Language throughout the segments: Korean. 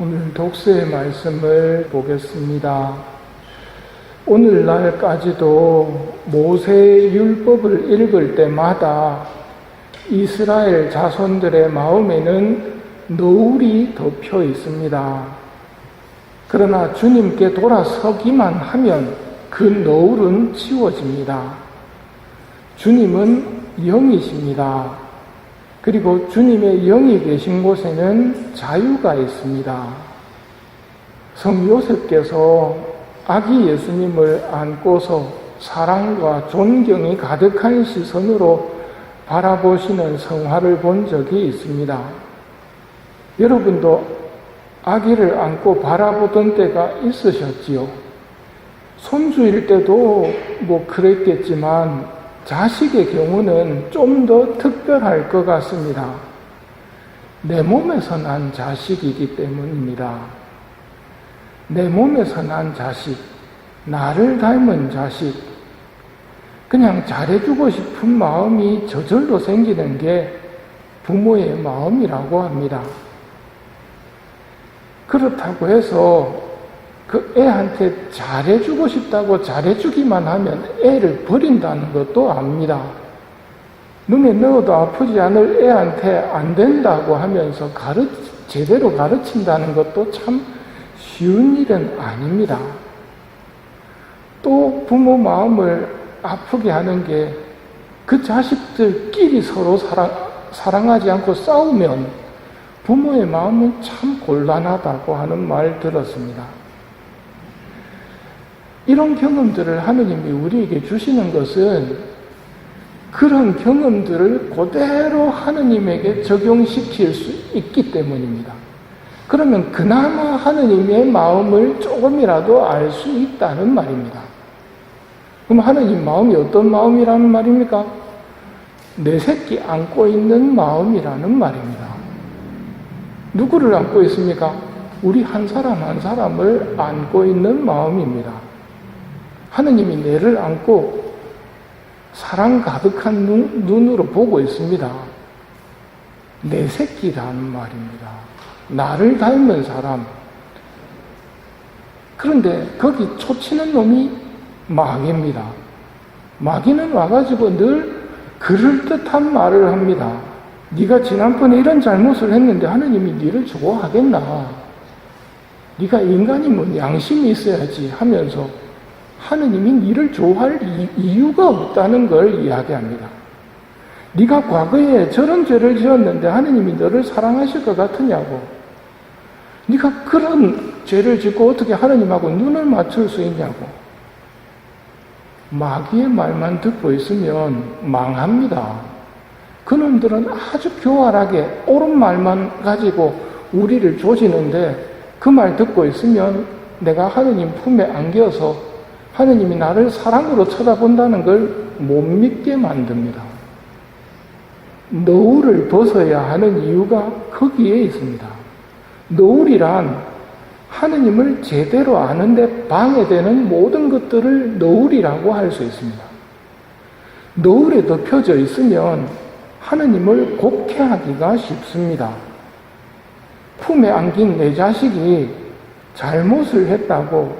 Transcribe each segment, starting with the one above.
오늘 독서의 말씀을 보겠습니다. 오늘날까지도 모세의 율법을 읽을 때마다 이스라엘 자손들의 마음에는 노을이 덮여 있습니다. 그러나 주님께 돌아서기만 하면 그 노을은 지워집니다. 주님은 영이십니다. 그리고 주님의 영이 계신 곳에는 자유가 있습니다. 성 요셉께서 아기 예수님을 안고서 사랑과 존경이 가득한 시선으로 바라보시는 성화를 본 적이 있습니다. 여러분도 아기를 안고 바라보던 때가 있으셨지요? 손주일 때도 그랬겠지만 자식의 경우는 좀 더 특별할 것 같습니다. 내 몸에서 난 자식이기 때문입니다. 내 몸에서 난 자식, 나를 닮은 자식, 그냥 잘해주고 싶은 마음이 저절로 생기는 게 부모의 마음이라고 합니다. 그렇다고 해서 그 애한테 잘해주고 싶다고 잘해주기만 하면 애를 버린다는 것도 압니다. 눈에 넣어도 아프지 않을 애한테 안 된다고 하면서 제대로 가르친다는 것도 참 쉬운 일은 아닙니다. 또 부모 마음을 아프게 하는 게 그 자식들끼리 서로 사랑하지 않고 싸우면 부모의 마음은 참 곤란하다고 하는 말 들었습니다. 이런 경험들을 하느님이 우리에게 주시는 것은 그런 경험들을 그대로 하느님에게 적용시킬 수 있기 때문입니다. 그러면 그나마 하느님의 마음을 조금이라도 알 수 있다는 말입니다. 그럼 하느님 마음이 어떤 마음이라는 말입니까? 내 새끼 안고 있는 마음이라는 말입니다. 누구를 안고 있습니까? 우리 한 사람 한 사람을 안고 있는 마음입니다. 하느님이 내를 안고 사랑 가득한 눈으로 보고 있습니다. 내 새끼라는 말입니다. 나를 닮은 사람. 그런데 거기 초치는 놈이 마귀입니다. 마귀는 와가지고 늘 그럴듯한 말을 합니다. 네가 지난번에 이런 잘못을 했는데 하느님이 네를 좋아하겠나? 네가 인간이면 양심이 있어야지 하면서 하느님이 네를 좋아할 이유가 없다는 걸 이야기합니다. 네가 과거에 저런 죄를 지었는데 하느님이 너를 사랑하실 것 같으냐고. 네가 그런 죄를 짓고 어떻게 하느님하고 눈을 맞출 수 있냐고. 마귀의 말만 듣고 있으면 망합니다. 그놈들은 아주 교활하게 옳은 말만 가지고 우리를 조지는데 그 말 듣고 있으면 내가 하느님 품에 안겨서 하느님이 나를 사랑으로 쳐다본다는 걸 못 믿게 만듭니다. 노을을 벗어야 하는 이유가 거기에 있습니다. 노을이란 하느님을 제대로 아는데 방해되는 모든 것들을 노을이라고 할 수 있습니다. 노을에 덮여져 있으면 하느님을 곡해하기가 쉽습니다. 품에 안긴 내 자식이 잘못을 했다고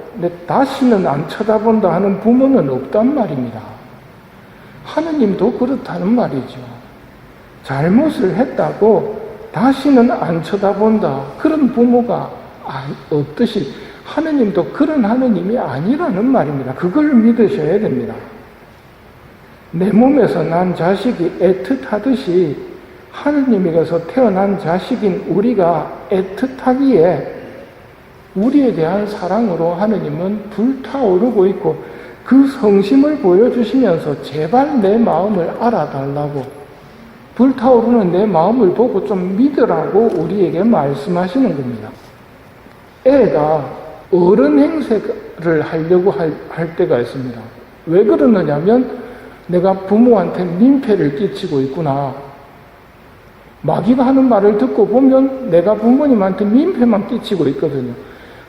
다시는 안 쳐다본다 하는 부모는 없단 말입니다. 하느님도 그렇다는 말이죠. 잘못을 했다고 다시는 안 쳐다본다. 그런 부모가 없듯이 하느님도 그런 하느님이 아니라는 말입니다. 그걸 믿으셔야 됩니다. 내 몸에서 난 자식이 애틋하듯이 하느님에게서 태어난 자식인 우리가 애틋하기에 우리에 대한 사랑으로 하느님은 불타오르고 있고 그 성심을 보여주시면서 제발 내 마음을 알아달라고 불타오르는 내 마음을 보고 좀 믿으라고 우리에게 말씀하시는 겁니다. 애가 어른 행세를 하려고 할 때가 있습니다. 왜 그러느냐면 내가 부모한테 민폐를 끼치고 있구나. 마귀가 하는 말을 듣고 보면 내가 부모님한테 민폐만 끼치고 있거든요.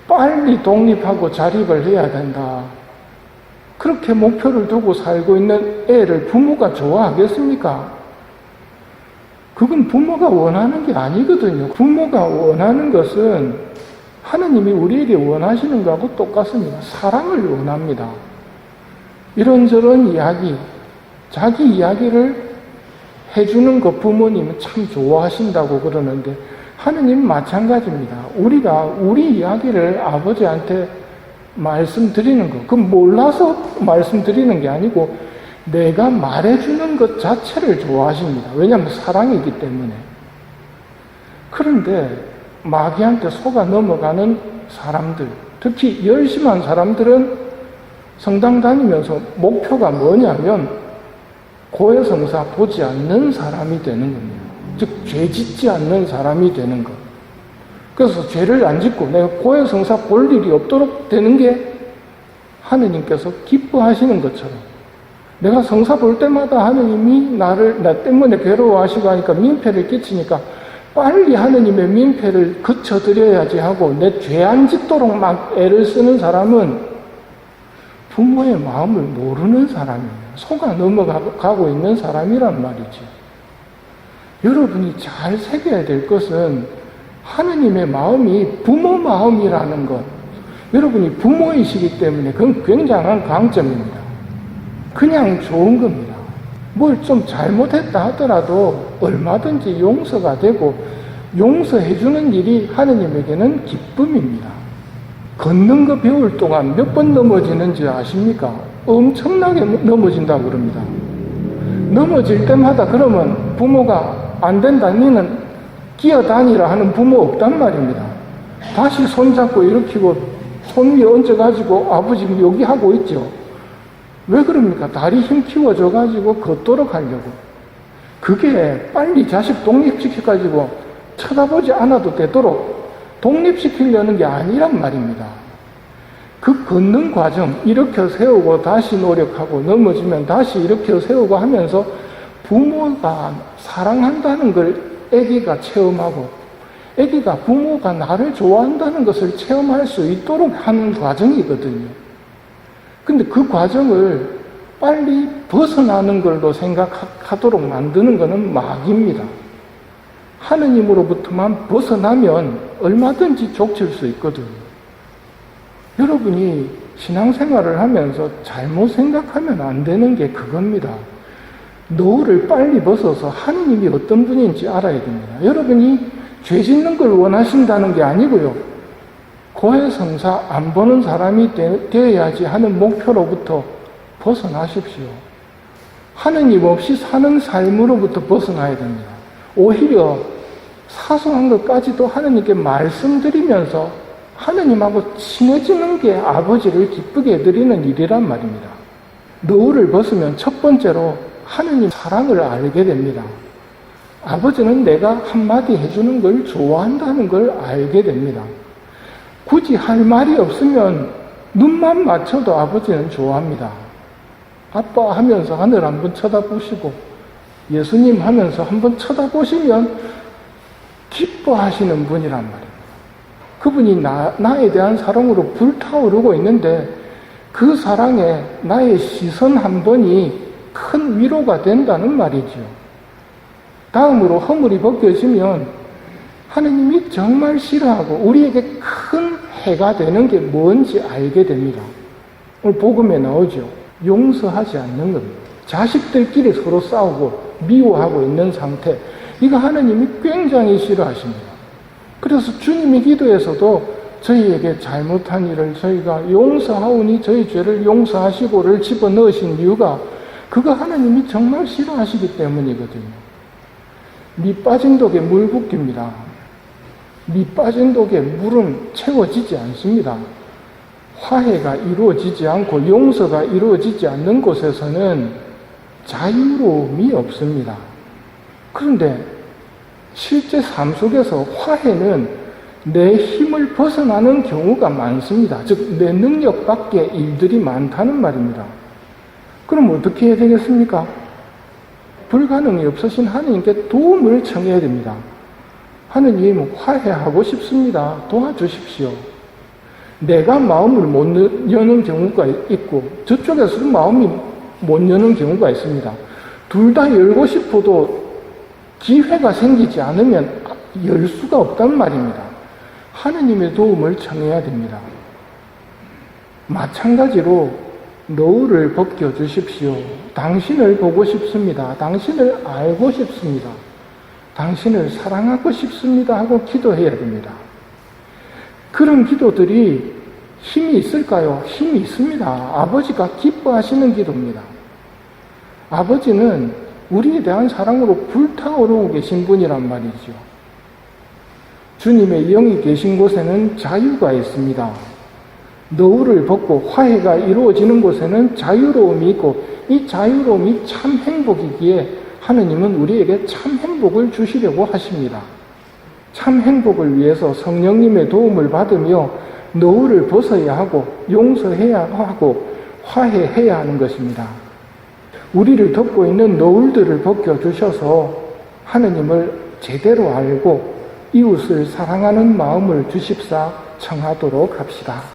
빨리 독립하고 자립을 해야 된다. 그렇게 목표를 두고 살고 있는 애를 부모가 좋아하겠습니까? 그건 부모가 원하는 게 아니거든요. 부모가 원하는 것은 하느님이 우리에게 원하시는 것하고 똑같습니다. 사랑을 원합니다. 이런저런 이야기, 자기 이야기를 해주는 거 부모님은 참 좋아하신다고 그러는데 하느님 마찬가지입니다. 우리가 우리 이야기를 아버지한테 말씀드리는 거, 그건 몰라서 말씀드리는 게 아니고 내가 말해주는 것 자체를 좋아하십니다. 왜냐하면 사랑이기 때문에. 그런데 마귀한테 속아 넘어가는 사람들, 특히 열심한 사람들은 성당 다니면서 목표가 뭐냐면 고해성사 보지 않는 사람이 되는 겁니다. 즉 죄 짓지 않는 사람이 되는 것. 그래서 죄를 안 짓고 내가 고해성사 볼 일이 없도록 되는 게 하느님께서 기뻐하시는 것처럼, 내가 성사 볼 때마다 하느님이 나 때문에 괴로워하시고 하니까 민폐를 끼치니까 빨리 하느님의 민폐를 그쳐드려야지 하고 내 죄 안 짓도록 막 애를 쓰는 사람은 부모의 마음을 모르는 사람이에요. 속아 넘어가고 있는 사람이란 말이지. 여러분이 잘 새겨야 될 것은 하느님의 마음이 부모 마음이라는 것. 여러분이 부모이시기 때문에 그건 굉장한 강점입니다. 그냥 좋은 겁니다. 뭘 좀 잘못했다 하더라도 얼마든지 용서가 되고 용서해주는 일이 하느님에게는 기쁨입니다. 걷는 거 배울 동안 몇 번 넘어지는지 아십니까? 엄청나게 넘어진다고 그럽니다. 넘어질 때마다 그러면 부모가 안 된다, 니는 기어다니라 하는 부모 없단 말입니다. 다시 손잡고 일으키고 손 위에 얹어가지고 아버지 여기 하고 있죠. 왜 그럽니까? 다리 힘 키워줘가지고 걷도록 하려고. 그게 빨리 자식 독립시켜가지고 쳐다보지 않아도 되도록 독립시키려는 게 아니란 말입니다. 그 걷는 과정, 일으켜 세우고 다시 노력하고 넘어지면 다시 일으켜 세우고 하면서 부모가 사랑한다는 걸 아기가 체험하고 아기가 부모가 나를 좋아한다는 것을 체험할 수 있도록 하는 과정이거든요. 근데 그 과정을 빨리 벗어나는 걸로 생각하도록 만드는 것은 마귀입니다. 하느님으로부터만 벗어나면 얼마든지 족칠 수 있거든요. 여러분이 신앙생활을 하면서 잘못 생각하면 안 되는 게 그겁니다. 노를 빨리 벗어서 하느님이 어떤 분인지 알아야 됩니다. 여러분이 죄 짓는 걸 원하신다는 게 아니고요. 고해성사 안 보는 사람이 되어야지 하는 목표로부터 벗어나십시오. 하느님 없이 사는 삶으로부터 벗어나야 됩니다. 오히려 사소한 것까지도 하느님께 말씀드리면서 하느님하고 친해지는 게 아버지를 기쁘게 해드리는 일이란 말입니다. 노를 벗으면 첫 번째로 하느님 사랑을 알게 됩니다. 아버지는 내가 한마디 해주는 걸 좋아한다는 걸 알게 됩니다. 굳이 할 말이 없으면 눈만 맞춰도 아버지는 좋아합니다. 아빠 하면서 하늘 한번 쳐다보시고 예수님 하면서 한번 쳐다보시면 기뻐하시는 분이란 말입니다. 그분이 나에 대한 사랑으로 불타오르고 있는데 그 사랑에 나의 시선 한 번이 큰 위로가 된다는 말이죠. 다음으로 허물이 벗겨지면 하느님이 정말 싫어하고 우리에게 큰 해가 되는 게 뭔지 알게 됩니다. 오늘 복음에 나오죠. 용서하지 않는 겁니다. 자식들끼리 서로 싸우고 미워하고 있는 상태, 이거 하느님이 굉장히 싫어하십니다. 그래서 주님이 기도에서도 저희에게 잘못한 일을 저희가 용서하오니 저희 죄를 용서하시고를 집어넣으신 이유가 그거 하나님이 정말 싫어하시기 때문이거든요. 밑 빠진 독에 물 붓깁니다. 밑 빠진 독에 물은 채워지지 않습니다. 화해가 이루어지지 않고 용서가 이루어지지 않는 곳에서는 자유로움이 없습니다. 그런데 실제 삶 속에서 화해는 내 힘을 벗어나는 경우가 많습니다. 즉, 내 능력 밖의 일들이 많다는 말입니다. 그럼 어떻게 해야 되겠습니까? 불가능이 없으신 하느님께 도움을 청해야 됩니다. 하느님, 화해하고 싶습니다. 도와주십시오. 내가 마음을 못 여는 경우가 있고 저쪽에서도 마음이 못 여는 경우가 있습니다. 둘 다 열고 싶어도 기회가 생기지 않으면 열 수가 없단 말입니다. 하느님의 도움을 청해야 됩니다. 마찬가지로 노을을 벗겨주십시오. 당신을 보고 싶습니다. 당신을 알고 싶습니다. 당신을 사랑하고 싶습니다 하고 기도해야 됩니다. 그런 기도들이 힘이 있을까요? 힘이 있습니다. 아버지가 기뻐하시는 기도입니다. 아버지는 우리에 대한 사랑으로 불타오르고 계신 분이란 말이죠. 주님의 영이 계신 곳에는 자유가 있습니다. 노을을 벗고 화해가 이루어지는 곳에는 자유로움이 있고, 이 자유로움이 참 행복이기에 하느님은 우리에게 참 행복을 주시려고 하십니다. 참 행복을 위해서 성령님의 도움을 받으며 노을을 벗어야 하고 용서해야 하고 화해해야 하는 것입니다. 우리를 덮고 있는 노을들을 벗겨주셔서 하느님을 제대로 알고 이웃을 사랑하는 마음을 주십사 청하도록 합시다.